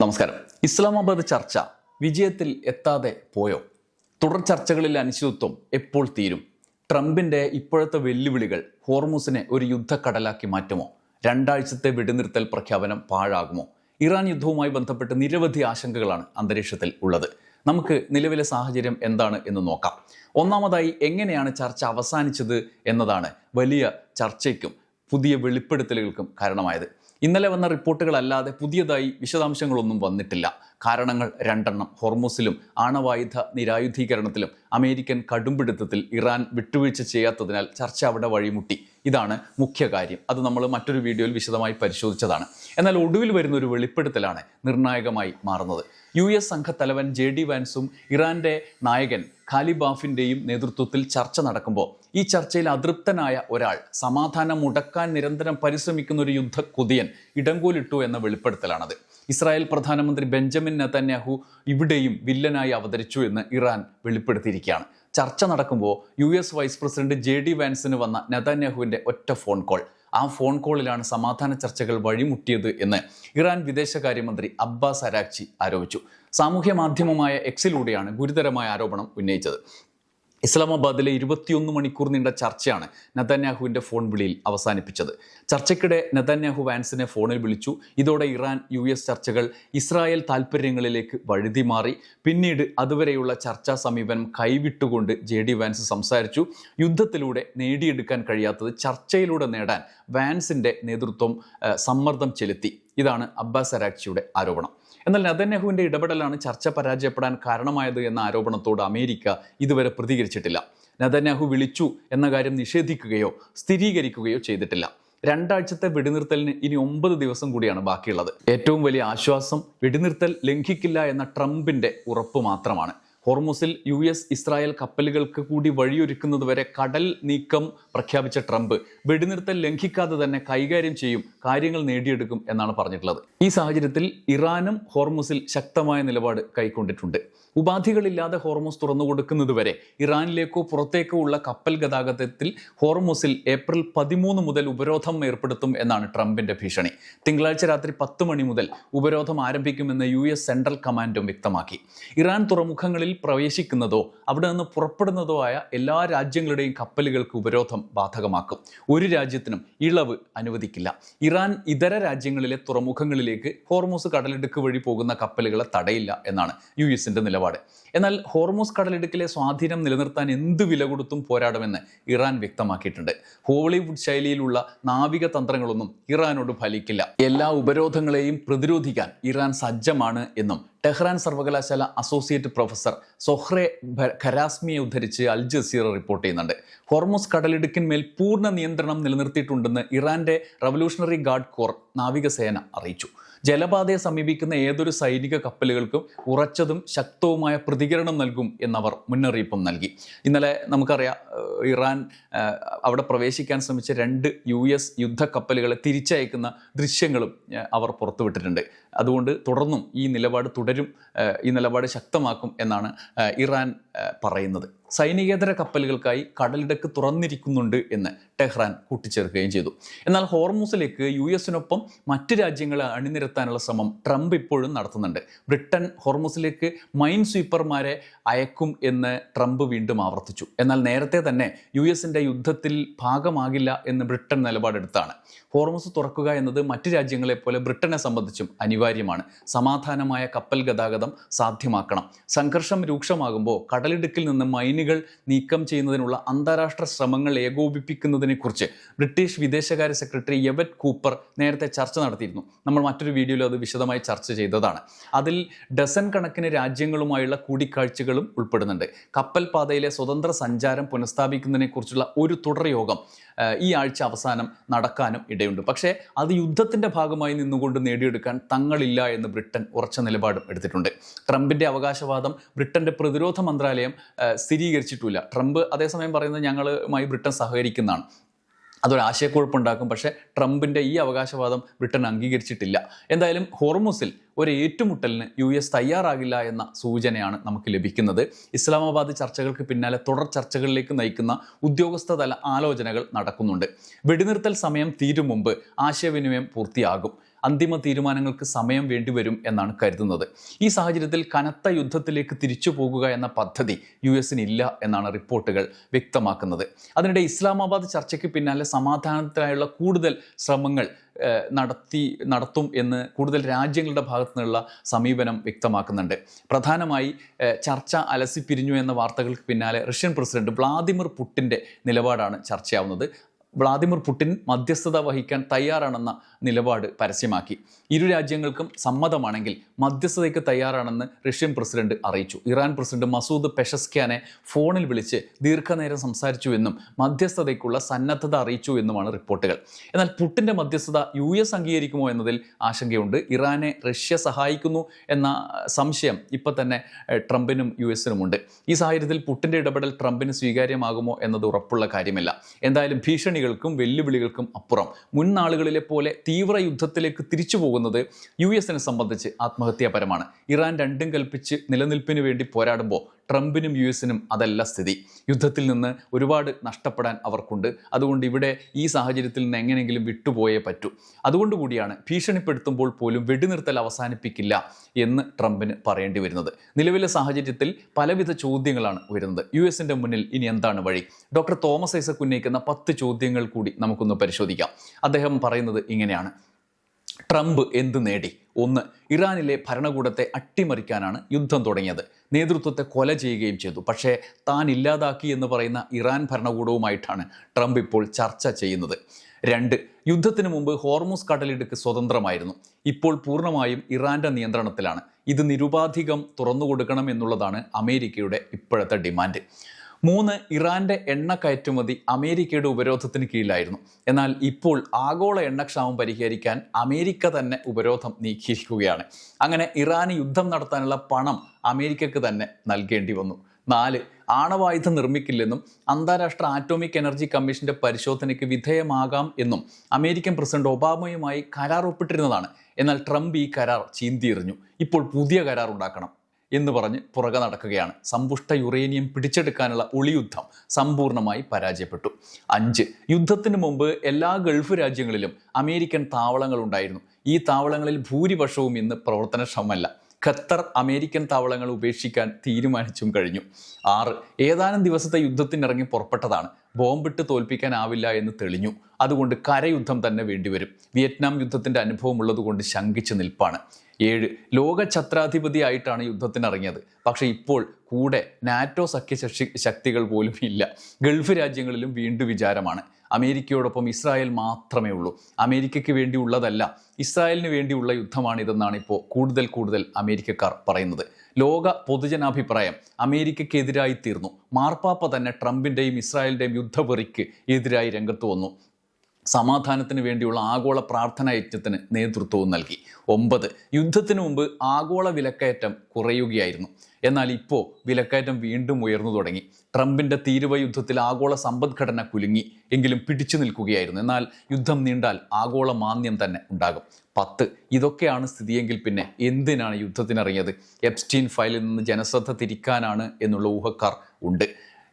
നമസ്കാരം. ഇസ്ലാമാബാദ് ചർച്ച വിജയത്തിൽ എത്താതെ പോയോ? തുടർ ചർച്ചകളിൽ അനിശ്ചിതത്വം എപ്പോൾ തീരും? ട്രംപിന്റെ ഇപ്പോഴത്തെ വെല്ലുവിളികൾ ഹോർമുസിനെ ഒരു യുദ്ധക്കടലാക്കി മാറ്റുമോ? രണ്ടാഴ്ചത്തെ വെടിനിർത്തൽ പ്രഖ്യാപനം പാഴാകുമോ? ഇറാൻ യുദ്ധവുമായി ബന്ധപ്പെട്ട് നിരവധി ആശങ്കകളാണ് അന്തരീക്ഷത്തിൽ ഉള്ളത്. നമുക്ക് നിലവിലെ സാഹചര്യം എന്താണ് എന്ന് നോക്കാം. ഒന്നാമതായി, എങ്ങനെയാണ് ചർച്ച അവസാനിച്ചത് എന്നതാണ് വലിയ ചർച്ചയ്ക്കും പുതിയ വെളിപ്പെടുത്തലുകൾക്കും കാരണമായത്. ഇന്നലെ വന്ന റിപ്പോർട്ടുകളല്ലാതെ പുതിയതായി വിശദാംശങ്ങളൊന്നും വന്നിട്ടില്ല. കാരണങ്ങൾ രണ്ടെണ്ണം. ഹോർമുസിലും ആണവായുധ നിരായുധീകരണത്തിലും അമേരിക്കൻ കടുംപിടുത്തത്തിൽ ഇറാൻ വിട്ടുവീഴ്ച ചെയ്യാത്തതിനാൽ ചർച്ച അവിടെ വഴിമുട്ടി. ഇതാണ് മുഖ്യ കാര്യം. അത് നമ്മൾ മറ്റൊരു വീഡിയോയിൽ വിശദമായി പരിശോധിച്ചതാണ്. എന്നാൽ ഒടുവിൽ വരുന്ന ഒരു വെളിപ്പെടുത്തലാണ് നിർണായകമായി മാറുന്നത്. US സംഘത്തലവൻ JD വാൻസും ഇറാന്റെ നായകൻ ഖാലിബാഫിന്റെയും നേതൃത്വത്തിൽ ചർച്ച നടക്കുമ്പോൾ ഈ ചർച്ചയിൽ അതൃപ്തനായ ഒരാൾ സമാധാനം മുടക്കാൻ നിരന്തരം പരിശ്രമിക്കുന്ന ഒരു യുദ്ധക്കൊതിയൻ ഇടങ്കോലിട്ടു എന്ന വെളിപ്പെടുത്തലാണത്. ഇസ്രായേൽ പ്രധാനമന്ത്രി ബെഞ്ചമിൻ നെതന്യാഹു ഇവിടെയും വില്ലനായി അവതരിച്ചു എന്ന് ഇറാൻ വെളിപ്പെടുത്തിയിരിക്കുകയാണ്. ചർച്ച നടക്കുമ്പോൾ US വൈസ് പ്രസിഡന്റ് JD വാൻസിന് വന്ന നെതന്യാഹുവിന്റെ ഒറ്റ ഫോൺ കോൾ. ആ ഫോൺ കോളിലാണ് സമാധാന ചർച്ചകൾ വഴിമുട്ടിയത് എന്ന് ഇറാൻ വിദേശകാര്യമന്ത്രി അബ്ബാസ് അരാക്ചി ആരോപിച്ചു. സാമൂഹ്യ മാധ്യമമായ എക്സിലൂടെയാണ് ഗുരുതരമായ ആരോപണം ഉന്നയിച്ചത്. ഇസ്ലാമാബാദിലെ 21 മണിക്കൂർ നീണ്ട ചർച്ചയാണ് നെതന്യാഹുവിൻ്റെ ഫോൺ വിളിയിൽ അവസാനിപ്പിച്ചത്. ചർച്ചയ്ക്കിടെ നെതന്യാഹു വാൻസിനെ ഫോണിൽ വിളിച്ചു. ഇതോടെ ഇറാൻ US ചർച്ചകൾ ഇസ്രായേൽ താൽപ്പര്യങ്ങളിലേക്ക് വഴുതിമാറി. പിന്നീട് അതുവരെയുള്ള ചർച്ചാ സമീപനം കൈവിട്ടുകൊണ്ട് JD വാൻസ് സംസാരിച്ചു. യുദ്ധത്തിലൂടെ നേടിയെടുക്കാൻ കഴിയാത്തത് ചർച്ചയിലൂടെ നേടാൻ വാൻസിൻ്റെ നേതൃത്വം സമ്മർദ്ദം ചെലുത്തി. ഇതാണ് അബ്ബാസ് അരാക്ചിയുടെ ആരോപണം. എന്നാൽ നെതന്യാഹുവിൻ്റെ ഇടപെടലാണ് ചർച്ച പരാജയപ്പെടാൻ കാരണമായത് എന്ന ആരോപണത്തോട് അമേരിക്ക ഇതുവരെ പ്രതികരിച്ചിട്ടില്ല. നെതന്യാഹു വിളിച്ചു എന്ന കാര്യം നിഷേധിക്കുകയോ സ്ഥിരീകരിക്കുകയോ ചെയ്തിട്ടില്ല. രണ്ടാഴ്ചത്തെ വെടിനിർത്തലിന് ഇനി 9 ദിവസം കൂടിയാണ് ബാക്കിയുള്ളത്. ഏറ്റവും വലിയ ആശ്വാസം വെടിനിർത്തൽ ലംഘിക്കില്ല എന്ന ട്രംപിന്റെ ഉറപ്പ് മാത്രമാണ്. ഹോർമുസിൽ US ഇസ്രായേൽ കപ്പലുകൾക്ക് കൂടി വഴിയൊരുക്കുന്നതുവരെ കടൽ നീക്കം പ്രഖ്യാപിച്ച ട്രംപ് വെടിനിർത്തൽ ലംഘിക്കാതെ തന്നെ കൈകാര്യം ചെയ്യും, കാര്യങ്ങൾ നേടിയെടുക്കും എന്നാണ് പറഞ്ഞിട്ടുള്ളത്. ഈ സാഹചര്യത്തിൽ ഇറാനും ഹോർമുസിൽ ശക്തമായ നിലപാട് കൈക്കൊണ്ടിട്ടുണ്ട്. ഉപാധികളില്ലാതെ ഹോർമുസ് തുറന്നു കൊടുക്കുന്നതുവരെ ഇറാനിലേക്കോ പുറത്തേക്കോ ഉള്ള കപ്പൽ ഗതാഗതത്തിൽ ഹോർമുസിൽ ഏപ്രിൽ 13 മുതൽ ഉപരോധം ഏർപ്പെടുത്തും എന്നാണ് ട്രംപിന്റെ ഭീഷണി. തിങ്കളാഴ്ച രാത്രി 10 മണി മുതൽ ഉപരോധം ആരംഭിക്കുമെന്ന് US സെൻട്രൽ കമാൻഡും വ്യക്തമാക്കി. ഇറാൻ തുറമുഖങ്ങളിൽ പ്രവേശിക്കുന്നതോ അവിടെ നിന്ന് പുറപ്പെടുന്നതോ ആയ എല്ലാ രാജ്യങ്ങളുടെയും കപ്പലുകൾക്ക് ഉപരോധം ബാധകമാക്കും. ഒരു രാജ്യത്തിനും ഇളവ് അനുവദിക്കില്ല. ഇറാൻ ഇതര രാജ്യങ്ങളിലെ തുറമുഖങ്ങളിലേക്ക് ഹോർമുസ് കടലിടുക്ക് വഴി പോകുന്ന കപ്പലുകളെ തടയില്ല എന്നാണ് USന്റെ നിലപാട്. എന്നാൽ ഹോർമുസ് കടലിടുക്കിലെ സ്വാധീനം നിലനിർത്താൻ എന്ത് വില കൊടുത്തും പോരാടുമെന്ന് ഇറാൻ വ്യക്തമാക്കിയിട്ടുണ്ട്. ഹോളിവുഡ് ശൈലിയിലുള്ള നാവിക തന്ത്രങ്ങളൊന്നും ഇറാനോട് ഫലിക്കില്ല. എല്ലാ ഉപരോധങ്ങളെയും പ്രതിരോധിക്കാൻ ഇറാൻ സജ്ജമാണ് എന്നും ടെഹ്റാൻ സർവകലാശാല അസോസിയേറ്റ് പ്രൊഫസർ സൊഹ്റെ ഖരാസ്മിയെ ഉദ്ധരിച്ച് അൽ ജസീറ റിപ്പോർട്ട് ചെയ്യുന്നുണ്ട്. ഹോർമുസ് കടലിടുക്കിന്മേൽ പൂർണ്ണ നിയന്ത്രണം നിലനിർത്തിയിട്ടുണ്ടെന്ന് ഇറാന്റെ റവല്യൂഷണറി ഗാർഡ് കോർ നാവികസേന അറിയിച്ചു. ജലപാതയെ സമീപിക്കുന്ന ഏതൊരു സൈനിക കപ്പലുകൾക്കും ഉറച്ചതും ശക്തവുമായ പ്രതികരണം നൽകും എന്നവർ മുന്നറിയിപ്പും നൽകി. ഇന്നലെ നമുക്കറിയാം, ഇറാൻ അവിടെ പ്രവേശിക്കാൻ ശ്രമിച്ച 2 US യുദ്ധക്കപ്പലുകളെ തിരിച്ചയക്കുന്ന ദൃശ്യങ്ങളും അവർ പുറത്തുവിട്ടിട്ടുണ്ട്. അതുകൊണ്ട് തുടർന്നും ഈ നിലപാട് തുടരും, ഈ നിലപാട് ശക്തമാക്കും എന്നാണ് ഇറാൻ പറയുന്നത്. സൈനികേതര കപ്പലുകൾക്കായി കടലിടുക്ക് തുറന്നിരിക്കുന്നുണ്ട് എന്ന് ടെഹ്റാൻ കൂട്ടിച്ചേർക്കുകയും ചെയ്തു. എന്നാൽ ഹോർമുസിലേക്ക് USനൊപ്പം മറ്റ് രാജ്യങ്ങളെ അണിനിരത്താനുള്ള ശ്രമം ട്രംപ് ഇപ്പോഴും നടത്തുന്നുണ്ട്. ബ്രിട്ടൻ ഹോർമുസിലേക്ക് മൈൻ സ്വീപ്പർമാരെ അയക്കും എന്ന് ട്രംപ് വീണ്ടും ആവർത്തിച്ചു. എന്നാൽ നേരത്തെ തന്നെ USന്റെ യുദ്ധത്തിൽ ഭാഗമാകില്ല എന്ന് ബ്രിട്ടൻ നിലപാടെടുത്താണ്. ഹോർമുസ് തുറക്കുക എന്നത് മറ്റ് രാജ്യങ്ങളെപ്പോലെ ബ്രിട്ടനെ സംബന്ധിച്ചും അനിവാര്യമാണ്. സമാധാനമായ കപ്പൽ ഗതാഗതം സാധ്യമാക്കണം. സംഘർഷം രൂക്ഷമാകുമ്പോൾ കടലിടുക്കിൽ നിന്ന് മൈനുകൾ നീക്കം ചെയ്യുന്നതിനുള്ള അന്താരാഷ്ട്ര ശ്രമങ്ങൾ ഏകോപിപ്പിക്കുന്നതിനെക്കുറിച്ച് ബ്രിട്ടീഷ് വിദേശകാര്യ സെക്രട്ടറി എവറ്റ് കൂപ്പർ നേരത്തെ ചർച്ച നടത്തിയിരുന്നു. നമ്മൾ മറ്റൊരു വീഡിയോയിൽ അത് വിശദമായി ചർച്ച ചെയ്തതാണ്. അതിൽ ഡസൻ കണക്കിന് രാജ്യങ്ങളുമായുള്ള കൂടിക്കാഴ്ചകളും ഉൾപ്പെടുന്നുണ്ട്. കപ്പൽ പാതയിലെ സ്വതന്ത്ര സഞ്ചാരം പുനഃസ്ഥാപിക്കുന്നതിനെക്കുറിച്ചുള്ള ഒരു തുടർ യോഗം ഈ ആഴ്ച അവസാനം നടക്കാനും ഇടയുണ്ട്. പക്ഷേ അത് യുദ്ധത്തിൻ്റെ ഭാഗമായി നിന്നുകൊണ്ട് നേടിയെടുക്കാൻ തങ്ങളില്ല എന്ന് ബ്രിട്ടൻ ഉറച്ച നിലപാടും എടുത്തിട്ടുണ്ട്. ട്രംപിൻ്റെ അവകാശവാദം ബ്രിട്ടൻ്റെ പ്രതിരോധ മന്ത്രാലയം സ്ഥിരീകരിച്ചിട്ടില്ല. ട്രംപ് അതേസമയം പറയുന്നത് ഞങ്ങളുമായി ബ്രിട്ടൻ സഹകരിക്കുന്നതാണ്. അതൊരാശയക്കുഴപ്പമുണ്ടാക്കും. പക്ഷേ ട്രംപിൻ്റെ ഈ അവകാശവാദം ബ്രിട്ടൻ അംഗീകരിച്ചിട്ടില്ല. എന്തായാലും ഹോർമുസിൽ ഒരു ഏറ്റുമുട്ടലിന് US തയ്യാറാകില്ല എന്ന സൂചനയാണ് നമുക്ക് ലഭിക്കുന്നത്. ഇസ്ലാമാബാദ് ചർച്ചകൾക്ക് പിന്നാലെ തുടർ ചർച്ചകളിലേക്ക് നയിക്കുന്ന ഉദ്യോഗസ്ഥ തല ആലോചനകൾ നടക്കുന്നുണ്ട്. വെടിനിർത്തൽ സമയം തീരും മുമ്പ് ആശയവിനിമയം പൂർത്തിയാകും. അന്തിമ തീരുമാനങ്ങൾക്ക് സമയം വേണ്ടിവരും എന്നാണ് കരുതുന്നത്. ഈ സാഹചര്യത്തിൽ കനത്ത യുദ്ധത്തിലേക്ക് തിരിച്ചു പോകുക എന്ന പദ്ധതി US-നില്ല എന്നാണ് റിപ്പോർട്ടുകൾ വ്യക്തമാക്കുന്നത്. അതിനിടെ ഇസ്ലാമാബാദ് ചർച്ചയ്ക്ക് പിന്നാലെ സമാധാനത്തിനായുള്ള കൂടുതൽ ശ്രമങ്ങൾ നടത്തും എന്ന് കൂടുതൽ രാജ്യങ്ങളുടെ ഭാഗത്തു നിന്നുള്ള സമീപനം വ്യക്തമാക്കുന്നുണ്ട്. പ്രധാനമായി ചർച്ച അലസിപ്പിരിഞ്ഞു എന്ന വാർത്തകൾക്ക് പിന്നാലെ റഷ്യൻ പ്രസിഡന്റ് വ്ളാദിമിർ പുടിൻ്റെ നിലപാടാണ് ചർച്ചയാവുന്നത്. വ്ളാദിമിർ പുടിൻ മധ്യസ്ഥത വഹിക്കാൻ തയ്യാറാണെന്ന നിലപാട് പരസ്യമാക്കി. ഇരു രാജ്യങ്ങൾക്കും സമ്മതമാണെങ്കിൽ മധ്യസ്ഥതയ്ക്ക് തയ്യാറാണെന്ന് റഷ്യൻ പ്രസിഡന്റ് അറിയിച്ചു. ഇറാൻ പ്രസിഡന്റ് മസൂദ് പെഷസ്ക്യാനെ ഫോണിൽ വിളിച്ച് ദീർഘനേരം സംസാരിച്ചുവെന്നും മധ്യസ്ഥതയ്ക്കുള്ള സന്നദ്ധത അറിയിച്ചു എന്നുമാണ് റിപ്പോർട്ടുകൾ. എന്നാൽ പുടിൻ്റെ മധ്യസ്ഥത US അംഗീകരിക്കുമോ എന്നതിൽ ആശങ്കയുണ്ട്. ഇറാനെ റഷ്യ സഹായിക്കുന്നു എന്ന സംശയം ഇപ്പം തന്നെ ട്രംപിനും US-നുമുണ്ട്. ഈ സാഹചര്യത്തിൽ പുടിൻ്റെ ഇടപെടൽ ട്രംപിന് സ്വീകാര്യമാകുമോ എന്നത് ഉറപ്പുള്ള കാര്യമല്ല. എന്തായാലും ഭീഷണികൾക്കും വെല്ലുവിളികൾക്കും അപ്പുറം മുൻ നാളുകളിലെ പോലെ തീവ്ര യുദ്ധത്തിലേക്ക് തിരിച്ചു പോകുന്നത് US-നെ സംബന്ധിച്ച് ആത്മഹത്യാപരമാണ്. ഇറാൻ രണ്ടും കൽപ്പിച്ച് നിലനിൽപ്പിന് വേണ്ടി പോരാടുമ്പോൾ ട്രംപിനും US-നും അതല്ല സ്ഥിതി. യുദ്ധത്തിൽ നിന്ന് ഒരുപാട് നഷ്ടപ്പെടാൻ അവർക്കുണ്ട്. അതുകൊണ്ട് ഇവിടെ ഈ സാഹചര്യത്തിൽ നിന്ന് എങ്ങനെയെങ്കിലും വിട്ടുപോയേ പറ്റൂ. അതുകൊണ്ടുകൂടിയാണ് ഭീഷണിപ്പെടുത്തുമ്പോൾ പോലും വെടിനിർത്തൽ അവസാനിപ്പിക്കില്ല എന്ന് ട്രംപിന് പറയേണ്ടി വരുന്നത്. നിലവിലെ സാഹചര്യത്തിൽ പലവിധ ചോദ്യങ്ങളാണ് വരുന്നത്. US-ന്റെ മുന്നിൽ ഇനി എന്താണ് വഴി? ഡോക്ടർ തോമസ് ഐസക് ഉന്നയിക്കുന്ന 10 ചോദ്യങ്ങൾ കൂടി നമുക്കൊന്ന് പരിശോധിക്കാം. അദ്ദേഹം പറയുന്നത് ഇങ്ങനെയാണ്: ട്രംപ് എന്ത് നേടി? 1. ഇറാനിലെ ഭരണകൂടത്തെ അട്ടിമറിക്കാനാണ് യുദ്ധം തുടങ്ങിയത്. നേതൃത്വത്തെ കൊല ചെയ്യുകയും ചെയ്തു. പക്ഷേ താൻ ഇല്ലാതാക്കി എന്ന് പറയുന്ന ഇറാൻ ഭരണകൂടവുമായിട്ടാണ് ട്രംപ് ഇപ്പോൾ ചർച്ച ചെയ്യുന്നത്. 2. യുദ്ധത്തിന് മുമ്പ് ഹോർമുസ് കടലിടുക്ക് സ്വതന്ത്രമായിരുന്നു. ഇപ്പോൾ പൂർണ്ണമായും ഇറാന്റെ നിയന്ത്രണത്തിലാണ്. ഇത് നിരുപാധികം തുറന്നുകൊടുക്കണം എന്നുള്ളതാണ് അമേരിക്കയുടെ ഇപ്പോഴത്തെ ഡിമാൻഡ്. 3. ഇറാന്റെ എണ്ണ കയറ്റുമതി അമേരിക്കയുടെ ഉപരോധത്തിന് കീഴിലായിരുന്നു. എന്നാൽ ഇപ്പോൾ ആഗോള എണ്ണക്ഷാമം പരിഹരിക്കാൻ അമേരിക്ക തന്നെ ഉപരോധം നീക്കിയിരിക്കുകയാണ്. അങ്ങനെ ഇറാന് യുദ്ധം നടത്താനുള്ള പണം അമേരിക്കക്ക് തന്നെ നൽകേണ്ടി വന്നു. 4. ആണവായുധം നിർമ്മിക്കില്ലെന്നും അന്താരാഷ്ട്ര ആറ്റോമിക് എനർജി കമ്മീഷന്റെ പരിശോധനയ്ക്ക് വിധേയമാകാം എന്നും അമേരിക്കൻ പ്രസിഡന്റ് ഒബാമയുമായി കരാർ ഒപ്പിട്ടിരുന്നതാണ്. എന്നാൽ ട്രംപ് ഈ കരാർ ചീന്തിയെറിഞ്ഞു. ഇപ്പോൾ പുതിയ കരാർ ഉണ്ടാക്കണം എന്ന് പറഞ്ഞ് പുറകെ നടക്കുകയാണ്. സമ്പുഷ്ട യുറേനിയം പിടിച്ചെടുക്കാനുള്ള ഒളിയുദ്ധം സമ്പൂർണ്ണമായി പരാജയപ്പെട്ടു. 5. യുദ്ധത്തിന് മുമ്പ് എല്ലാ ഗൾഫ് രാജ്യങ്ങളിലും അമേരിക്കൻ താവളങ്ങൾ ഉണ്ടായിരുന്നു. ഈ താവളങ്ങളിൽ ഭൂരിപക്ഷവും ഇന്ന് പ്രവർത്തനക്ഷമമല്ല. ഖത്തർ അമേരിക്കൻ താവളങ്ങൾ ഉപേക്ഷിക്കാൻ തീരുമാനിച്ചും കഴിഞ്ഞു. 6. ഏതാനും ദിവസത്തെ യുദ്ധത്തിനിറങ്ങി പുറപ്പെട്ടതാണ്. ബോംബിട്ട് തോൽപ്പിക്കാനാവില്ല എന്ന് തെളിഞ്ഞു. അതുകൊണ്ട് കരയുദ്ധം തന്നെ വേണ്ടിവരും. വിയറ്റ്നാം യുദ്ധത്തിൻ്റെ അനുഭവം ഉള്ളതുകൊണ്ട് ശങ്കിച്ച് നിൽപ്പാണ്. 7. ലോക ഛത്രാധിപതിയായിട്ടാണ് യുദ്ധത്തിനിറങ്ങിയത്. പക്ഷേ ഇപ്പോൾ കൂടെ നാറ്റോ സഖ്യ ശക്തികൾ പോലും ഇല്ല. ഗൾഫ് രാജ്യങ്ങളിലും വീണ്ടും വിചാരമാണ്. അമേരിക്കയോടൊപ്പം ഇസ്രായേൽ മാത്രമേ ഉള്ളൂ. അമേരിക്കയ്ക്ക് വേണ്ടിയുള്ളതല്ല, ഇസ്രായേലിന് വേണ്ടിയുള്ള യുദ്ധമാണിതെന്നാണ് ഇപ്പോൾ കൂടുതൽ അമേരിക്കക്കാർ പറയുന്നത്. ലോക പൊതുജനാഭിപ്രായം അമേരിക്കയ്ക്കെതിരായി തീർന്നു. മാർപ്പാപ്പ തന്നെ ട്രംപിൻ്റെയും ഇസ്രായേലിൻ്റെയും യുദ്ധവെറിക്ക് എതിരായി രംഗത്ത് വന്നു. സമാധാനത്തിന് വേണ്ടിയുള്ള ആഗോള പ്രാർത്ഥനാ യജ്ഞത്തിന് നേതൃത്വവും നൽകി. 9. യുദ്ധത്തിന് മുമ്പ് ആഗോള വിലക്കയറ്റം കുറയുകയായിരുന്നു. എന്നാൽ ഇപ്പോൾ വിലക്കയറ്റം വീണ്ടും ഉയർന്നു തുടങ്ങി. ട്രംപിൻ്റെ തീരുവ യുദ്ധത്തിൽ ആഗോള സമ്പദ്ഘടന കുലുങ്ങി എങ്കിലും പിടിച്ചു നിൽക്കുകയായിരുന്നു. എന്നാൽ യുദ്ധം നീണ്ടാൽ ആഗോള മാന്ദ്യം തന്നെ ഉണ്ടാകും. 10. ഇതൊക്കെയാണ് സ്ഥിതിയെങ്കിൽ പിന്നെ എന്തിനാണ് യുദ്ധത്തിനിറങ്ങിയത്? എപ്സ്റ്റീൻ ഫയലിൽ നിന്ന് ജനശ്രദ്ധ തിരിക്കാനാണ് എന്നുള്ള ഊഹക്കാർ ഉണ്ട്.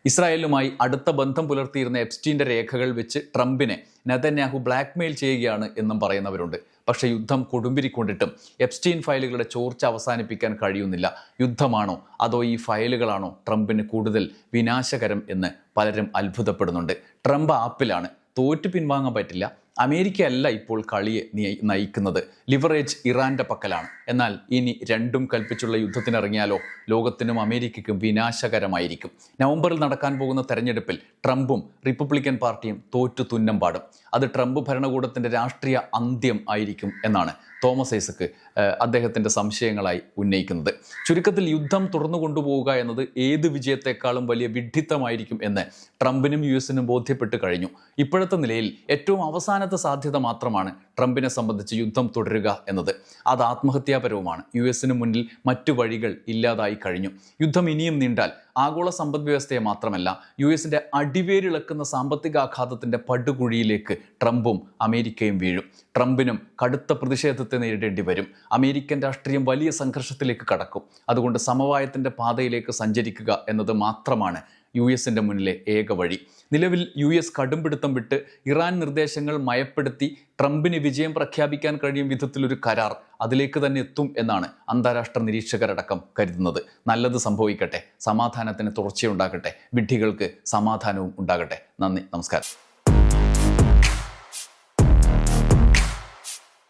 ഇസ്രായേലുമായി അടുത്ത ബന്ധം പുലർത്തിയിരുന്ന എപ്സ്റ്റീൻ്റെ രേഖകൾ വെച്ച് ട്രംപിനെ നെതന്യാഹു ബ്ലാക്ക്മെയിൽ ചെയ്യുകയാണ് എന്നും പറയുന്നവരുണ്ട്. പക്ഷേ യുദ്ധം കൊടുമ്പിരിക്കൊണ്ടിട്ടും എപ്സ്റ്റീൻ ഫയലുകളുടെ ചോർച്ച അവസാനിപ്പിക്കാൻ കഴിയുന്നില്ല. യുദ്ധമാണോ അതോ ഈ ഫയലുകളാണോ ട്രംപിന് കൂടുതൽ വിനാശകരം എന്ന് പലരും അത്ഭുതപ്പെടുന്നുണ്ട്. ട്രംപ് ആപ്പിലാണ്. തോറ്റു പിൻവാങ്ങാൻ പറ്റില്ല. അമേരിക്ക അല്ല ഇപ്പോൾ കളിയെ നയിക്കുന്നത്. ലിവറേജ് ഇറാന്റെ പക്കലാണ്. എന്നാൽ ഇനി രണ്ടും കൽപ്പിച്ചുള്ള യുദ്ധത്തിനിറങ്ങിയാലോ ലോകത്തിനും അമേരിക്കയ്ക്കും വിനാശകരമായിരിക്കും. നവംബറിൽ നടക്കാൻ പോകുന്ന തെരഞ്ഞെടുപ്പിൽ ട്രംപും റിപ്പബ്ലിക്കൻ പാർട്ടിയും തോറ്റു തുന്നം പാടും. അത് ട്രംപ് ഭരണകൂടത്തിൻ്റെ രാഷ്ട്രീയ അന്ത്യം ആയിരിക്കും എന്നാണ് തോമസ് ഐസക് അദ്ദേഹത്തിൻ്റെ സംശയങ്ങളായി ഉന്നയിക്കുന്നത്. ചുരുക്കത്തിൽ യുദ്ധം തുറന്നു കൊണ്ടുപോവുക എന്നത് ഏത് വിജയത്തെക്കാളും വലിയ വിഡ്ഢിത്തമായിരിക്കും എന്ന് ട്രംപിനും US-നും ബോധ്യപ്പെട്ട് കഴിഞ്ഞു. ഇപ്പോഴത്തെ നിലയിൽ ഏറ്റവും അവസാനത്തെ സാധ്യത മാത്രമാണ് ട്രംപിനെ സംബന്ധിച്ച് യുദ്ധം തുടരുക എന്നത്. അത് ആത്മഹത്യാപരവുമാണ്. US-ന് മുന്നിൽ മറ്റു വഴികൾ ഇല്ലാതായി കഴിഞ്ഞു. യുദ്ധം ഇനിയും നീണ്ടാൽ ആഗോള സമ്പദ് വ്യവസ്ഥയെ മാത്രമല്ല US-ന്റെ അടിവേരിളക്കുന്ന സാമ്പത്തികാഘാതത്തിൻ്റെ പടുകുഴിയിലേക്ക് ട്രംപും അമേരിക്കയും വീഴും. ട്രംപിനും കടുത്ത പ്രതിഷേധത്തെ നേരിടേണ്ടി വരും. അമേരിക്കൻ രാഷ്ട്രീയം വലിയ സംഘർഷത്തിലേക്ക് കടക്കും. അതുകൊണ്ട് സമവായത്തിൻ്റെ പാതയിലേക്ക് സഞ്ചരിക്കുക എന്നത് മാത്രമാണ് US മുന്നിലെ ഏക വഴി. നിലവിൽ US കടുംപിടുത്തം വിട്ട് ഇറാൻ നിർദ്ദേശങ്ങൾ മയപ്പെടുത്തി ട്രംപിന് വിജയം പ്രഖ്യാപിക്കാൻ കഴിയും വിധത്തിലൊരു കരാർ അതിലേക്ക് തന്നെ എത്തും എന്നാണ് അന്താരാഷ്ട്ര നിരീക്ഷകരടക്കം കരുതുന്നത്. നല്ലത് സംഭവിക്കട്ടെ, സമാധാനത്തിന് തുടർച്ചയുണ്ടാകട്ടെ, വിഡ്ഢികൾക്ക് സമാധാനവും ഉണ്ടാകട്ടെ. നന്ദി, നമസ്കാരം.